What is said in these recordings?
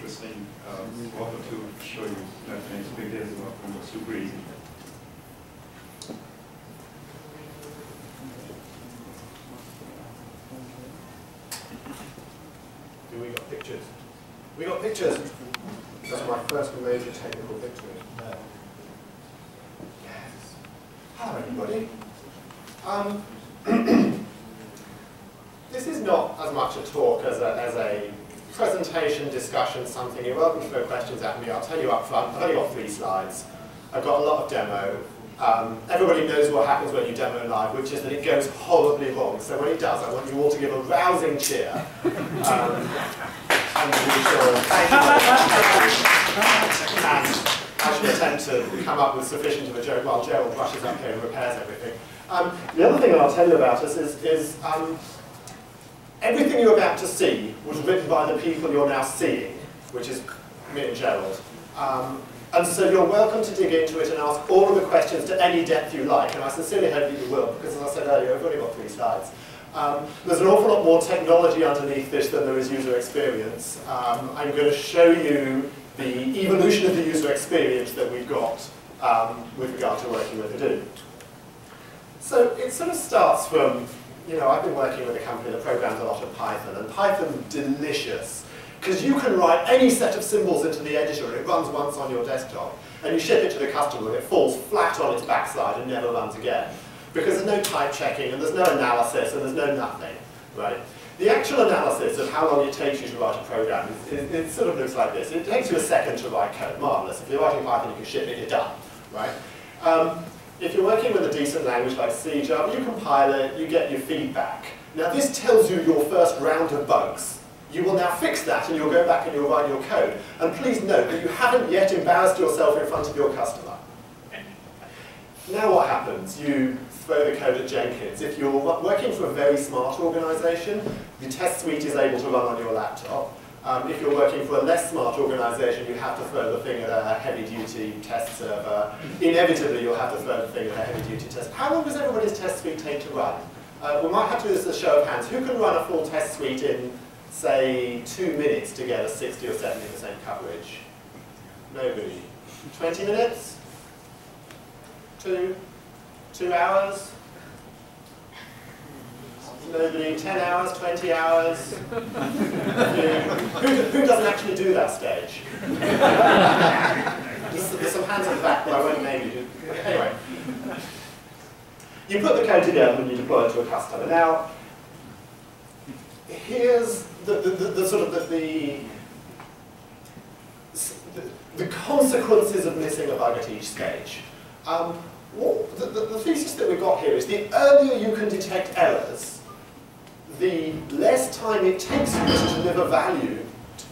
interesting author to show you that makes big deals about them was super easy. Do we got pictures? We got pictures. That's my first major technical victory. Yes. Hello, everybody. This is not as much a talk as a presentation, discussion, something. You're welcome to throw questions at me. I'll tell you up front. I've only got 3 slides. I've got a lot of demo. Everybody knows what happens when you demo live, which is that it goes horribly wrong. So when it does, I want you all to give a rousing cheer. And we shall thank you very much. And I shall attempt to come up with sufficient of a joke while Gerald rushes up here and repairs everything. The other thing I'll tell you about us is everything you're about to see was written by the people you're now seeing, which is me and Gerald. And so you're welcome to dig into it and ask all of the questions to any depth you like, and I sincerely hope that you will, because as I said earlier, I've only got 3 slides. There's an awful lot more technology underneath this than there is user experience. I'm going to show you the evolution of the user experience that we've got with regard to working with Hadoop. So it sort of starts from, you know, I've been working with a company that programs a lot of Python, and Python's delicious, because you can write any set of symbols into the editor and it runs once on your desktop, and you ship it to the customer and it falls flat on its backside and never runs again. Because there's no type checking, and there's no analysis, and there's no nothing, right? The actual analysis of how long it takes you to write a program, it sort of looks like this. It takes you a second to write code, marvelous. If you're writing Python, you can ship it, you're done, right? If you're working with a decent language like C, Java, you compile it, you get your feedback. Now this tells you your first round of bugs. You will now fix that, and you'll go back and you'll write your code. And please note that you haven't yet embarrassed yourself in front of your customer. Now what happens? You throw the code at Jenkins. If you're working for a very smart organization, the test suite is able to run on your laptop. If you're working for a less smart organization, you have to throw the thing at a heavy-duty test server. Inevitably, you'll have to throw the thing at a heavy-duty test. How long does everybody's test suite take to run? We might have to do this as a show of hands. Who can run a full test suite in, say, 2 minutes to get a 60 or 70% coverage? Nobody. 20 minutes? 2 hours? Nobody. 10 hours? 20 hours? Who doesn't actually do that stage? There's some hands at the back, but I won't name you. Anyway, you put the code together and you deploy it to a customer. Now, here's the consequences of missing a bug at each stage. The thesis that we've got here is the earlier you can detect errors, the less time it takes you to deliver value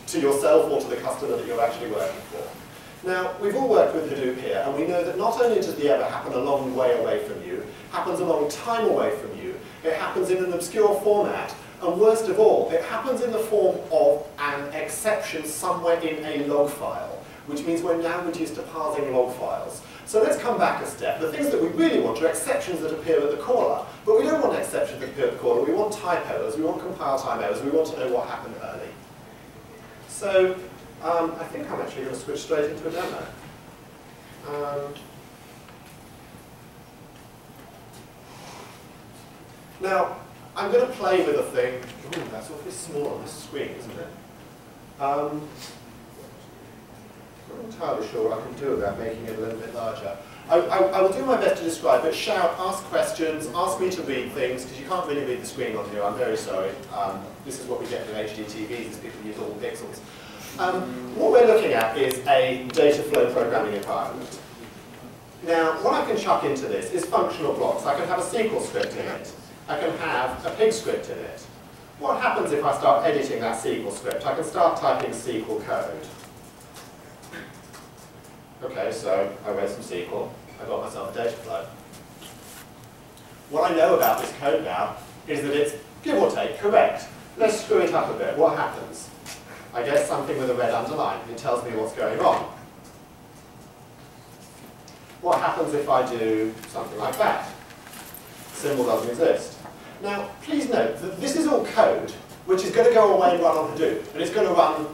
to yourself or to the customer that you're actually working for. Now, we've all worked with Hadoop here, and we know that not only does the error happen a long way away from you, happens a long time away from you, it happens in an obscure format, and worst of all, it happens in the form of an exception somewhere in a log file, which means we're now reduced to parsing log files. So let's come back a step. The things that we really want are exceptions that appear at the caller, but we don't want exceptions that appear at the caller. We want type errors, we want compile time errors, we want to know what happened early. So I think I'm actually going to switch straight into a demo. Now, I'm going to play with a thing. Ooh, that's awfully small on this screen, isn't it? I'm not entirely sure what I can do about making it a little bit larger. I will do my best to describe it. Shout, ask questions, ask me to read things, because you can't really read the screen on here. I'm very sorry. This is what we get with HD TVs, is people use all the pixels. What we're looking at is a data flow programming environment. Now, what I can chuck into this is functional blocks. I can have a SQL script in it. I can have a pig script in it. What happens if I start editing that SQL script? I can start typing SQL code. Okay, so I wrote some SQL. I got myself a data flow. What I know about this code now is that it's, give or take, correct. Let's screw it up a bit. What happens? I get something with a red underline. It tells me what's going on. What happens if I do something like that? Symbol doesn't exist. Now, please note that this is all code which is going to go away and run on Hadoop. And it's going to run,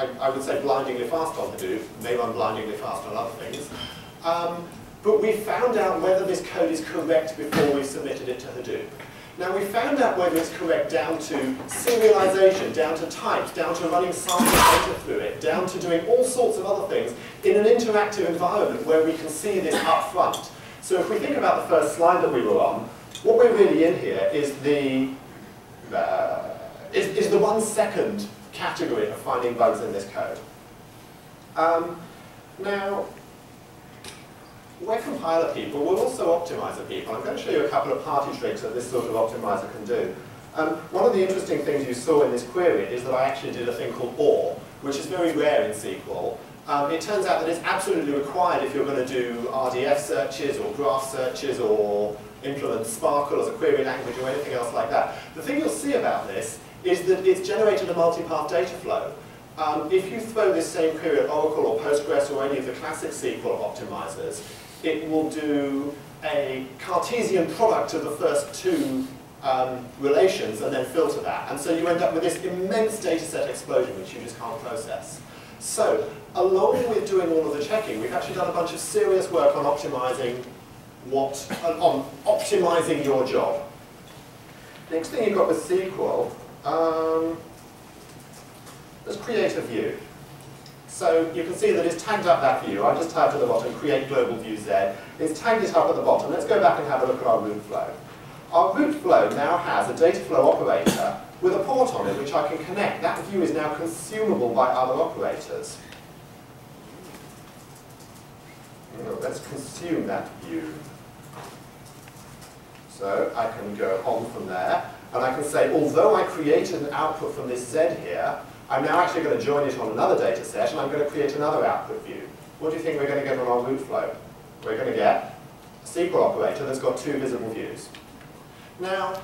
I would say blindingly fast on Hadoop, may run blindingly fast on other things. But we found out whether this code is correct before we submitted it to Hadoop. Now we found out whether it's correct down to serialization, down to types, down to running sample data through it, down to doing all sorts of other things in an interactive environment where we can see this up front. So if we think about the first slide that we were on, what we're really in here is the 1 second category of finding bugs in this code. Now, we're compiler people, we're also optimizer people. I'm going to show you a couple of party tricks that this sort of optimizer can do. One of the interesting things you saw in this query is that I actually did a thing called OR, which is very rare in SQL. It turns out that it's absolutely required if you're going to do RDF searches or graph searches or implement Sparkle as a query language or anything else like that. The thing you'll see about this is that it's generated a multipath data flow. If you throw this same query at Oracle or Postgres or any of the classic SQL optimizers, it will do a Cartesian product of the first two relations and then filter that. And so you end up with this immense data set explosion which you just can't process. So, along with doing all of the checking, we've actually done a bunch of serious work on optimizing optimizing your job. Next thing you've got with SQL, let's create a view. So you can see that it's tagged up that view. I just typed at the bottom, create global view Z. It's tagged it up at the bottom. Let's go back and have a look at our root flow. Our root flow now has a data flow operator with a port on it which I can connect. That view is now consumable by other operators. Let's consume that view. So I can go on from there, and I can say, although I created an output from this Z here, I'm now actually going to join it on another data set, and I'm going to create another output view. What do you think we're going to get on our root flow? We're going to get a SQL operator that's got two visible views. Now,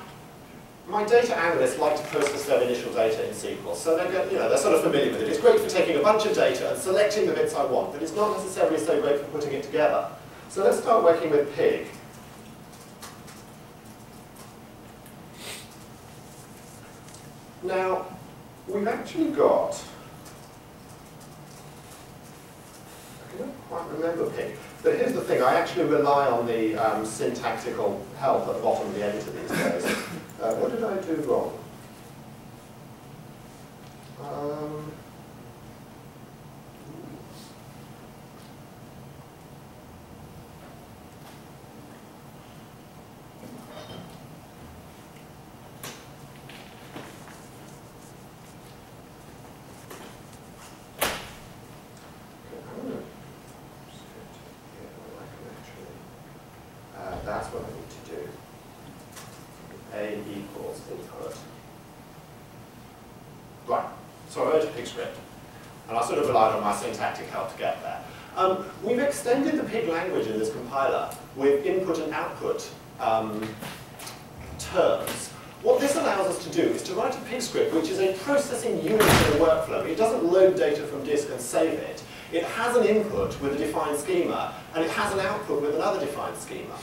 my data analysts like to process their initial data in SQL, so they're sort of familiar with it. It's great for taking a bunch of data and selecting the bits I want, but it's not necessarily so great for putting it together. So let's start working with pig. Now, we've actually got, I can't quite remember pig, but here's the thing, I actually rely on the syntactical help at the bottom of the editor these days. What did I do wrong? That's what I need to do. A equals input. Right, so I wrote a pig script, and I sort of relied on my syntactic help to get there. We've extended the pig language in this compiler with input and output terms. What this allows us to do is to write a pig script which is a processing unit in a workflow. It doesn't load data from disk and save it. It has an input with a defined schema, and it has an output with another defined schema.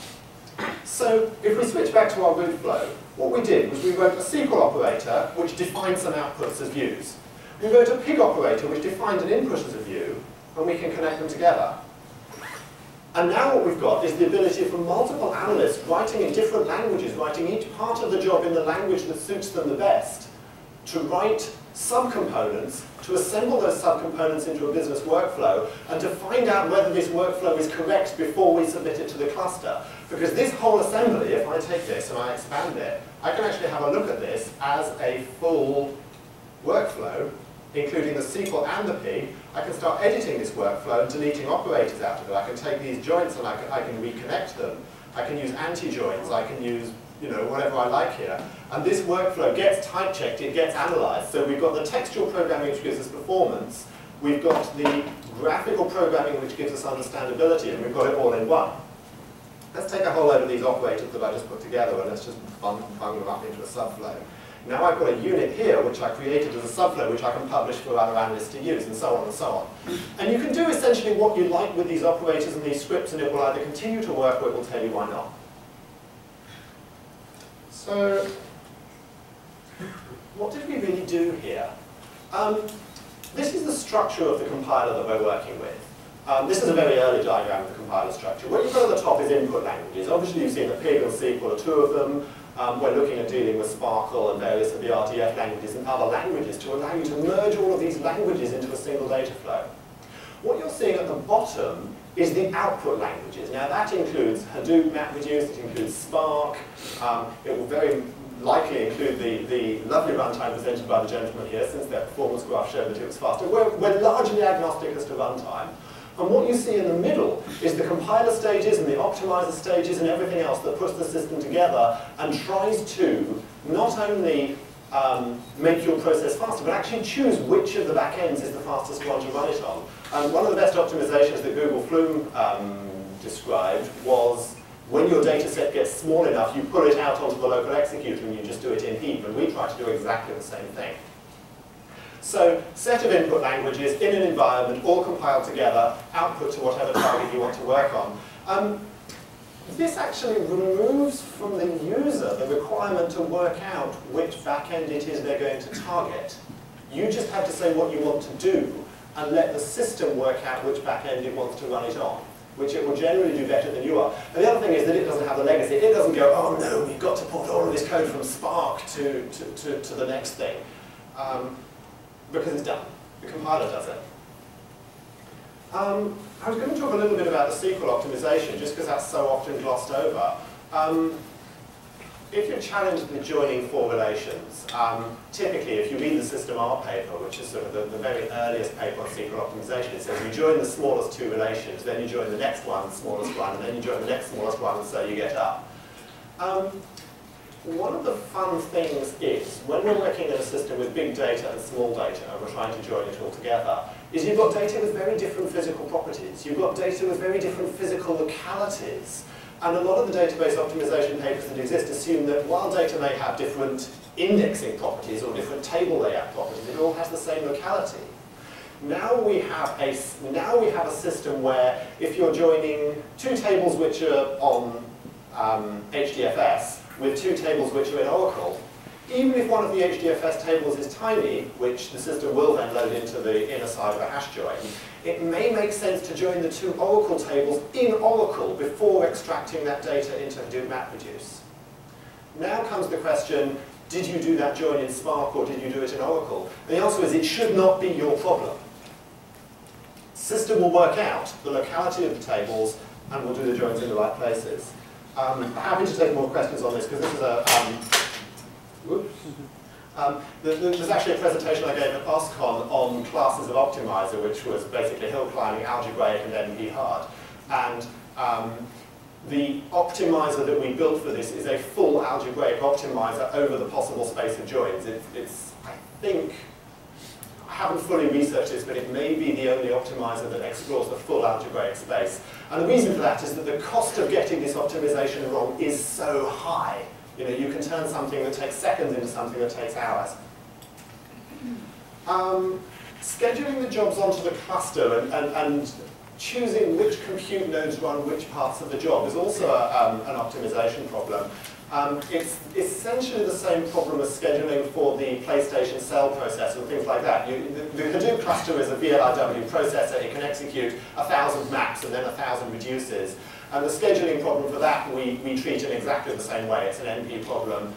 So if we switch back to our root flow, what we did was we wrote a SQL operator which defined some outputs as views. We wrote a pig operator which defined an input as a view, and we can connect them together. And now what we've got is the ability for multiple analysts writing in different languages, writing each part of the job in the language that suits them the best, to write subcomponents, to assemble those subcomponents into a business workflow, and to find out whether this workflow is correct before we submit it to the cluster. Because this whole assembly, if I take this and I expand it, I can actually have a look at this as a full workflow, including the SQL and the pig. I can start editing this workflow and deleting operators out of it. I can take these joints and I can reconnect them. I can use anti-joins. I can use whatever I like here. And this workflow gets type checked, it gets analyzed. So we've got the textual programming which gives us performance. We've got the graphical programming which gives us understandability, and we've got it all in one. Let's take a whole load of these operators that I just put together and let's just bung them up into a subflow. Now I've got a unit here which I created as a subflow which I can publish for other analysts to use, and so on and so on. And you can do essentially what you like with these operators and these scripts, and it will either continue to work or it will tell you why not. So, what did we really do here? this is the structure of the compiler that we're working with. This is a very early diagram of the compiler structure. What you've got at the top is input languages. Obviously, you've seen that Pig and SQL are two of them. We're looking at dealing with Sparkle and various of the RDF languages and other languages to allow you to merge all of these languages into a single data flow. What you're seeing at the bottom is the output languages. Now, that includes Hadoop MapReduce, it includes Spark, it will very likely include the lovely runtime presented by the gentleman here, since their performance graph showed that it was faster. We're largely agnostic as to runtime. And what you see in the middle is the compiler stages and the optimizer stages and everything else that puts the system together and tries to not only make your process faster, but actually choose which of the backends is the fastest one to run it on. And one of the best optimizations that Google Flume described was when your data set gets small enough, you pull it out onto the local executor and you just do it in heap. And we try to do exactly the same thing. So, set of input languages in an environment, all compiled together, output to whatever target you want to work on. This actually removes from the user the requirement to work out which backend it is they're going to target. You just have to say what you want to do and let the system work out which backend it wants to run it on, which it will generally do better than you are. And the other thing is that it doesn't have the legacy. It doesn't go, oh no, we've got to port all of this code from Spark to the next thing. Because it's done. The compiler does it. I was going to talk a little bit about the SQL optimization, just because that's so often glossed over. If you're challenged with joining four relations, typically if you read the System R paper, which is sort of the very earliest paper on SQL optimization, it says you join the smallest two relations, then you join the next one, smallest one, and then you join the next smallest one, and so you get up. One of the fun things is, when we're working in a system with big data and small data, and we're trying to join it all together, is you've got data with very different physical properties. You've got data with very different physical localities. And a lot of the database optimization papers that exist assume that while data may have different indexing properties or different table layout properties, it all has the same locality. Now we have a system where if you're joining two tables which are on HDFS, with two tables which are in Oracle, even if one of the HDFS tables is tiny, which the system will then load into the inner side of a hash join, it may make sense to join the two Oracle tables in Oracle before extracting that data into Hadoop MapReduce. Now comes the question, did you do that join in Spark or did you do it in Oracle? And the answer is it should not be your problem. System will work out the locality of the tables and will do the joins in the right places. Happy to take more questions on this because this is there's actually a presentation I gave at OSCON on classes of optimizer, which was basically hill climbing, algebraic, and NP hard. And the optimizer that we built for this is a full algebraic optimizer over the possible space of joins. It's I think, I haven't fully researched this, but it may be the only optimizer that explores the full algebraic space. And the reason for that is that the cost of getting this optimization wrong is so high. You know, you can turn something that takes seconds into something that takes hours. Scheduling the jobs onto the cluster and choosing which compute nodes run which parts of the job is also an optimization problem. It's essentially the same problem as scheduling for the PlayStation cell processor and things like that. The Hadoop cluster is a VLIW processor. It can execute 1,000 maps and then 1,000 reduces. And the scheduling problem for that we treat in exactly the same way. It's an NP problem.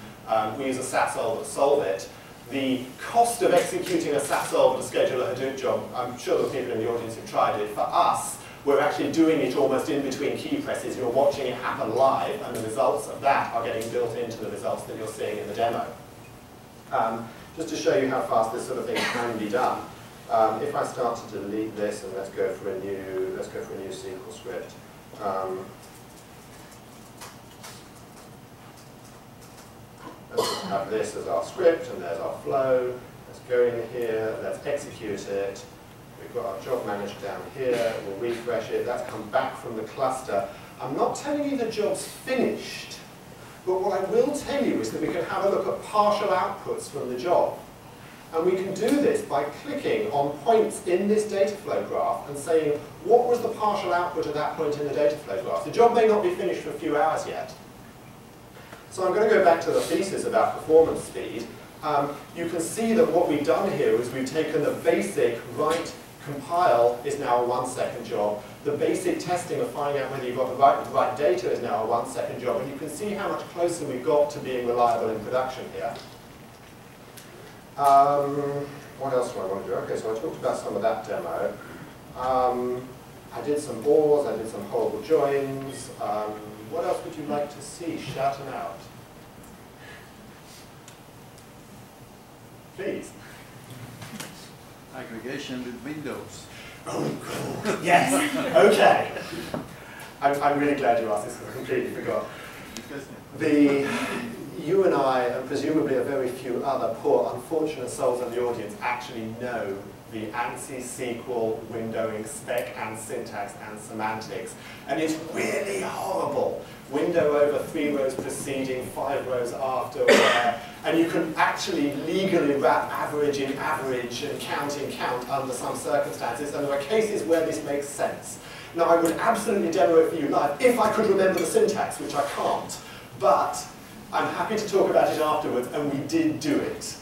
We use a SAT solver to solve it. The cost of executing a SAT solver to schedule a Hadoop job, I'm sure the people in the audience have tried it. For us, we're actually doing it almost in between key presses. You're watching it happen live, and the results of that are getting built into the results that you're seeing in the demo. Just to show you how fast this sort of thing can be done. If I start to delete this, and let's go for a new SQL script. Let's have this as our script, and there's our flow. Let's go in here. Let's execute it. We've got our job manager down here, we'll refresh it, that's come back from the cluster. I'm not telling you the job's finished, but what I will tell you is that we can have a look at partial outputs from the job. And we can do this by clicking on points in this data flow graph and saying, what was the partial output at that point in the data flow graph? The job may not be finished for a few hours yet. So I'm going to go back to the thesis about performance speed. You can see that what we've done here is we've taken the basic write compile is now a 1-second job. The basic testing of finding out whether you've got the right data is now a 1-second job. And you can see how much closer we've got to being reliable in production here. What else do I want to do? Okay, so I talked about some of that demo. I did some ors, I did some horrible joins. What else would you like to see? Shout them out. Please. Aggregation with Windows. Oh, cool. Yes. Okay. I'm really glad you asked this because I completely forgot. You and I, and presumably a very few other poor, unfortunate souls in the audience, actually know the ANSI SQL windowing spec and syntax and semantics. And it's really horrible. Window over 3 rows preceding, 5 rows after, and you can actually legally wrap average in average and count in count under some circumstances, and there are cases where this makes sense. Now, I would absolutely demo it for you live if I could remember the syntax, which I can't, but I'm happy to talk about it afterwards, and we did do it.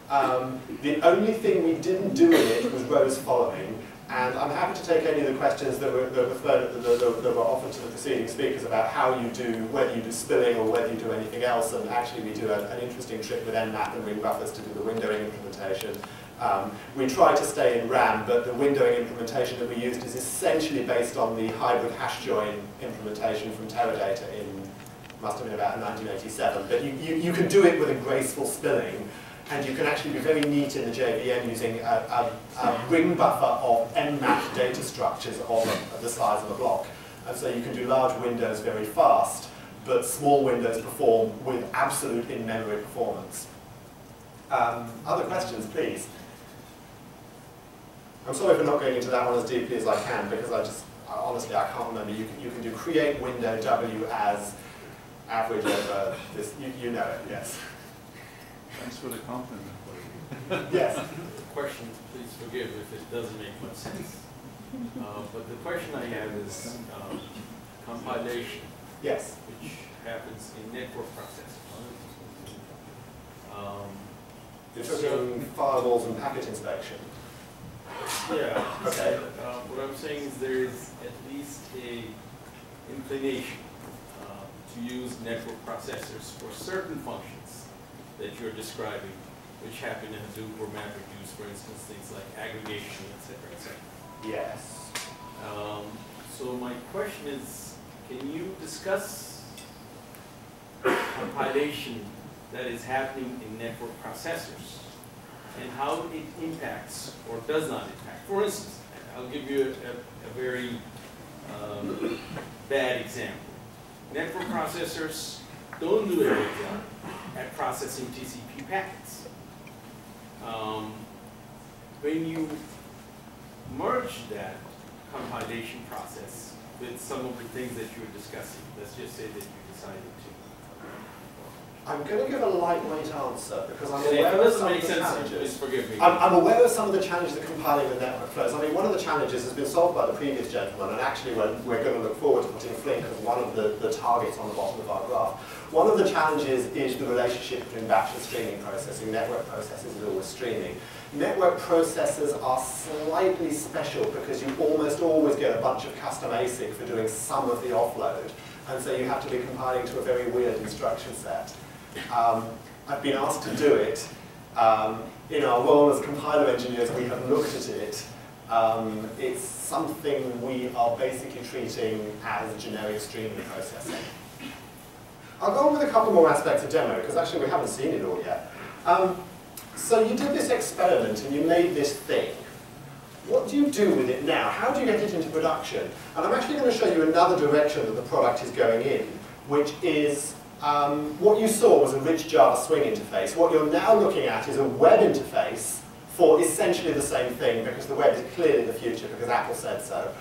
The only thing we didn't do in it was rows following, and I'm happy to take any of the questions that were offered to the preceding speakers about how you do, whether you do spilling or whether you do anything else, and actually we do an interesting trick with nmap and ring buffers to do the windowing implementation. We try to stay in RAM, but the windowing implementation that we used is essentially based on the hybrid hash join implementation from Teradata in, must have been about 1987, but you can do it with a graceful spilling. And you can actually be very neat in the JVM using a ring buffer of nmap data structures of the size of a block. And so you can do large windows very fast, but small windows perform with absolute in-memory performance. Other questions, please? I'm sorry for not going into that one as deeply as I can, because honestly, I can't remember. You can do create window W as average over this. You know it, yes. Thanks for the compliment. Yes. The question, please forgive if it doesn't make much sense. But the question I have is compilation. Yes. Which happens in network processing. You're talking firewalls and packet inspection. Yeah. Okay. What I'm saying is there is at least a inclination to use network processors for certain functions that you're describing, which happen in Hadoop or MapReduce, for instance, things like aggregation, et cetera, et cetera. Yes. So my question is, can you discuss compilation that is happening in network processors and how it impacts or does not impact? For instance, I'll give you a very bad example. Network processors don't do a good job at processing TCP packets. When you merge that compilation process with some of the things that you were discussing, let's just say that you decided to. I'm going to give a lightweight answer because I'm And aware if it of doesn't some of make the sense, challenges. please forgive me. I'm aware of some of the challenges of compiling the network flows. I mean, one of the challenges has been solved by the previous gentleman, and actually we're going to look forward to putting Flink as one of the targets on the bottom of our graph. One of the challenges is the relationship between batch and streaming processing. Network processors is always streaming. Network processors are slightly special because you almost always get a bunch of custom ASIC for doing some of the offload, and so you have to be compiling to a very weird instruction set. I've been asked to do it. In our role as compiler engineers, we have looked at it. It's something we are basically treating as generic streaming processing. I'll go on with a couple more aspects of demo, because actually we haven't seen it all yet. So you did this experiment and you made this thing. What do you do with it now? How do you get it into production? And I'm actually going to show you another direction that the product is going in, which is what you saw was a rich Java Swing interface. What you're now looking at is a web interface for essentially the same thing, because the web is clearly the future, because Apple said so.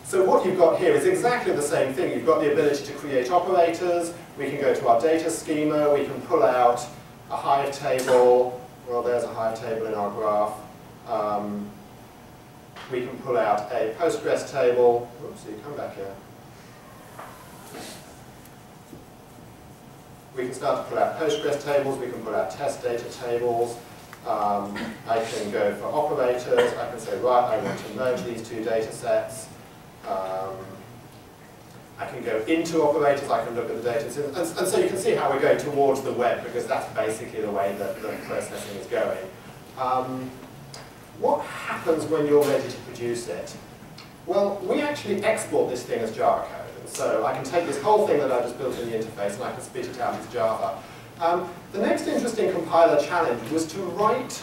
So what you've got here is exactly the same thing. You've got the ability to create operators. We can go to our data schema. We can pull out a Hive table. Well, there's a Hive table in our graph. We can pull out a Postgres table. Oopsie, come back here. We can start to pull out Postgres tables, we can pull out test data tables. I can go for operators, I can say, right, I want to merge these two data sets. I can go into operators, I can look at the data. And so you can see how we're going towards the web, because that's basically the way that the processing is going. What happens when you're ready to produce it? Well, we actually export this thing as Java code. And so I can take this whole thing that I just built in the interface and I can spit it out as Java. The next interesting compiler challenge was to write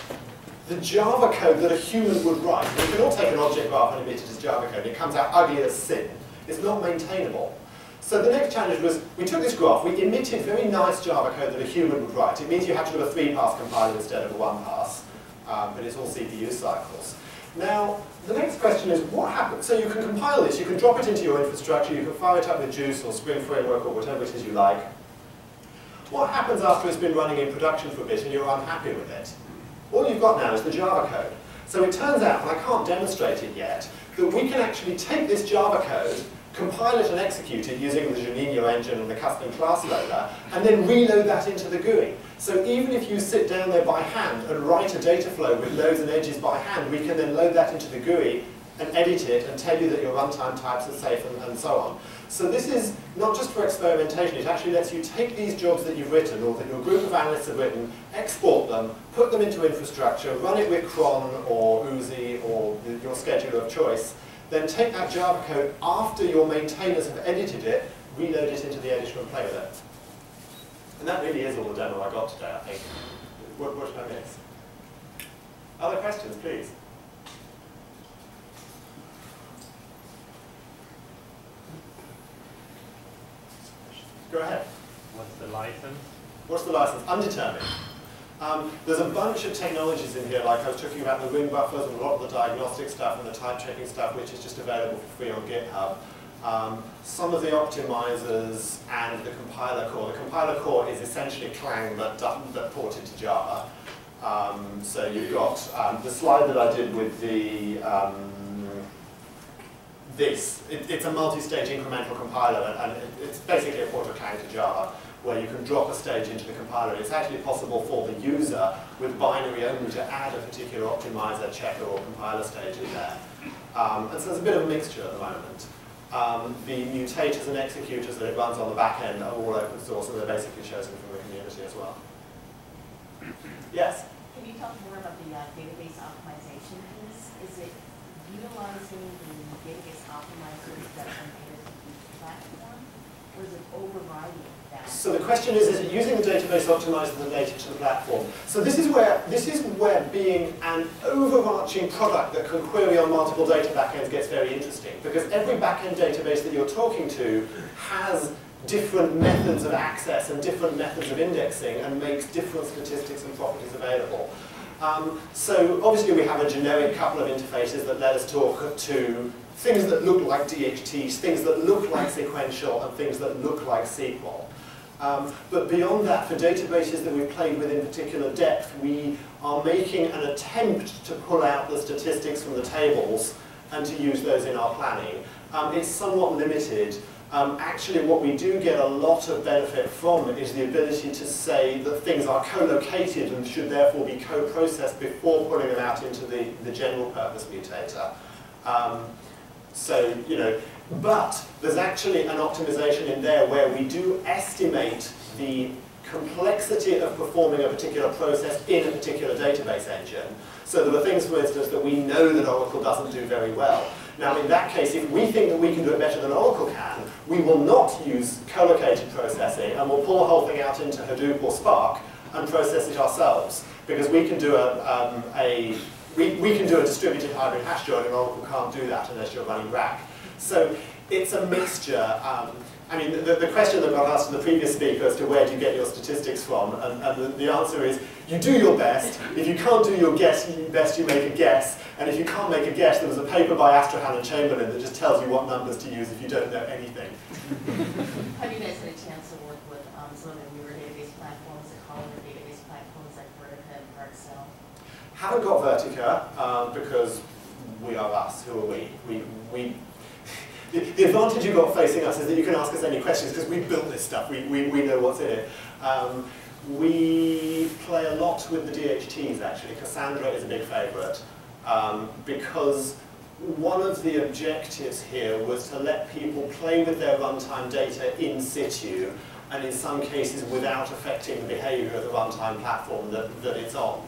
the Java code that a human would write. We can all take an object graph and emit it as Java code. It comes out ugly as sin. It's not maintainable. So the next challenge was, we took this graph, we emitted very nice Java code that a human would write. It means you have to do a 3-pass compiler instead of a 1-pass, but it's all CPU cycles. Now, the next question is, what happens? So you can compile this, you can drop it into your infrastructure, you can fire it up with Juice or Spring Framework or whatever it is you like. What happens after it's been running in production for a bit and you're unhappy with it? All you've got now is the Java code. So it turns out, and I can't demonstrate it yet, that we can actually take this Java code, compile it and execute it using the Juninho engine and the custom class loader, and then reload that into the GUI. So even if you sit down there by hand and write a data flow with nodes and edges by hand, we can then load that into the GUI and edit it and tell you that your runtime types are safe and so on. So this is not just for experimentation, it actually lets you take these jobs that you've written or that your group of analysts have written, export them, put them into infrastructure, run it with cron or Uzi or your scheduler of choice, then take that Java code after your maintainers have edited it, reload it into the editor and play with it. And that really is all the demo I got today, I think. What should I miss? Other questions, please? Go ahead. What's the license? What's the license? Undetermined. There's a bunch of technologies in here, like I was talking about the ring buffers and a lot of the diagnostic stuff and the type checking stuff, which is just available for free on GitHub. Some of the optimizers and the compiler core. The compiler core is essentially Clang that ported to Java. So you've got the slide that I did with the it's a multi-stage incremental compiler, and it's basically a port of Clang to Java, where you can drop a stage into the compiler. It's actually possible for the user, with binary only, to add a particular optimizer, checker, or compiler stage in there. And so there's a bit of a mixture at the moment. The mutators and executors that it runs on the back end are all open source, and they're basically chosen from the community as well. Yes? Can you talk more about the database optimization piece? Is it utilizing the database optimizers that are native to each platform, or is it overriding that? So the question is it using the database optimizers that are native to the platform? So this is where being an overarching product that can query on multiple data backends gets very interesting, because every backend database that you're talking to has different methods of access and different methods of indexing and makes different statistics and properties available. So obviously we have a generic couple of interfaces that let us talk to things that look like DHTs, things that look like sequential, and things that look like SQL. But beyond that, for databases that we've played with in particular depth, we are making an attempt to pull out the statistics from the tables and to use those in our planning. It's somewhat limited. Actually, what we do get a lot of benefit from is the ability to say that things are co-located and should therefore be co-processed before pulling them out into the general purpose mutator. So, you know, but there's actually an optimization in there where we do estimate the complexity of performing a particular process in a particular database engine. So there are things, for instance, that we know that Oracle doesn't do very well. Now, in that case, if we think that we can do it better than Oracle can, we will not use co-located processing, and we'll pull the whole thing out into Hadoop or Spark and process it ourselves, because we can do we can do a distributed hybrid hash join, and Oracle can't do that unless you're running rack. So it's a mixture. I mean, the question that got asked to the previous speaker as to where do you get your statistics from, and the answer is you do your best. If you can't do your best, you make a guess. And if you can't make a guess, there was a paper by Astrahan and Chamberlain that just tells you what numbers to use if you don't know anything. Have you guys had a chance to work with some of the newer database platforms, the columnar database platforms like Vertica and Parcel? Haven't got Vertica because we are us. Who are we? The advantage you've got facing us is that you can ask us any questions because we built this stuff. We know what's in it. We play a lot with the DHTs, actually. Cassandra is a big favorite because one of the objectives here was to let people play with their runtime data in situ, and in some cases without affecting the behavior of the runtime platform that it's on.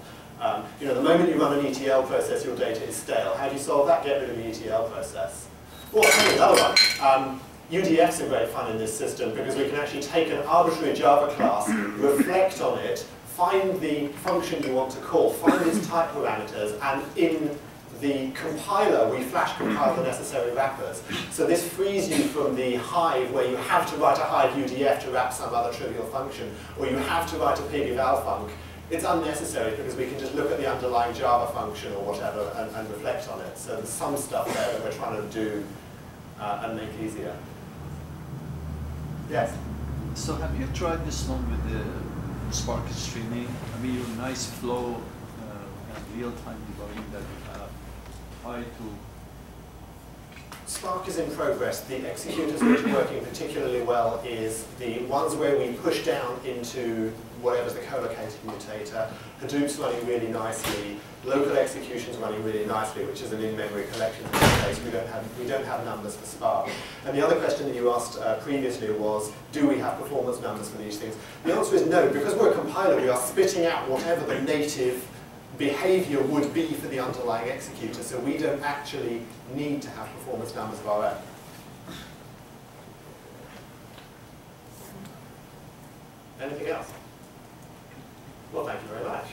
You know, the moment you run an ETL process, your data is stale. How do you solve that? Get rid of the ETL process. Well, I'll tell you another one. UDFs are great fun in this system because we can actually take an arbitrary Java class, reflect on it, find the function you want to call, find its type parameters, and in the compiler, we flash compile the necessary wrappers. So this frees you from the Hive where you have to write a Hive UDF to wrap some other trivial function, or you have to write a pig eval func. It's unnecessary because we can just look at the underlying Java function or whatever and reflect on it. So there's some stuff there that we're trying to do and make easier. Yes? So have you tried this one with the Spark streaming? I mean, your nice flow and real-time debugging that you have. How to... Spark is in progress. The executors which are working particularly well is the ones where we push down into whatever's the co-located mutator. Hadoop's running really nicely. Local execution's running really nicely, which is an in-memory collection in this case. We don't have numbers for Spark. And the other question that you asked previously was, do we have performance numbers for these things? The answer is no. Because we're a compiler, we are spitting out whatever the native behavior would be for the underlying executor, so we don't actually need to have performance numbers of our own. Anything else? Well, thank you very much.